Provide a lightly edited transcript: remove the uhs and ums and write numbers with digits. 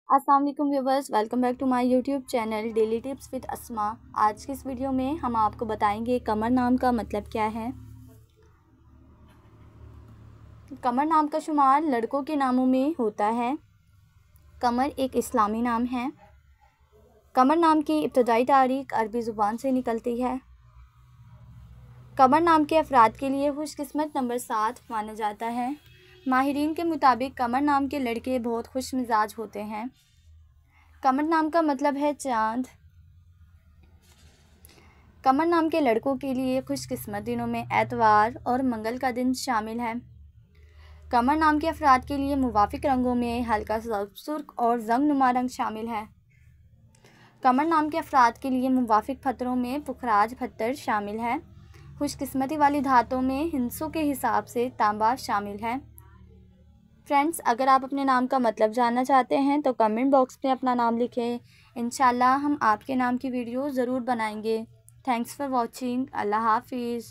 अस्सलाम वालेकुम viewers, welcome back to my YouTube channel daily tips with Asma. आज की इस वीडियो में हम आपको बताएंगे कमर नाम का मतलब क्या है। कमर नाम का शुमार लड़कों के नामों में होता है। कमर एक इस्लामी नाम है। कमर नाम की इब्तदाई तारीख अरबी ज़ुबान से निकलती है। कमर नाम के अफराद के लिए खुशकिस्मत नंबर 7 माना जाता है। माहिरीन के मुताबिक कमर नाम के लड़के बहुत खुश मिजाज होते हैं। कमर नाम का मतलब है चाँद। कमर नाम के लड़कों के लिए खुशकिस्मत दिनों में एतवार और मंगल का दिन शामिल है। कमर नाम के अफराद के लिए मुवाफिक रंगों में हल्का सुर्ख और जंगनुमा रंग शामिल है। कमर नाम के अफराद के लिए मुवाफिक पत्थरों में पुखराज पत्थर शामिल है। खुशकिस्मती वाली धातों में हिंसों के हिसाब से तांबा शामिल है। फ्रेंड्स, अगर आप अपने नाम का मतलब जानना चाहते हैं तो कमेंट बॉक्स में अपना नाम लिखें। इंशाल्लाह हम आपके नाम की वीडियो ज़रूर बनाएंगे। Thanks for watching. अल्लाह हाफिज़।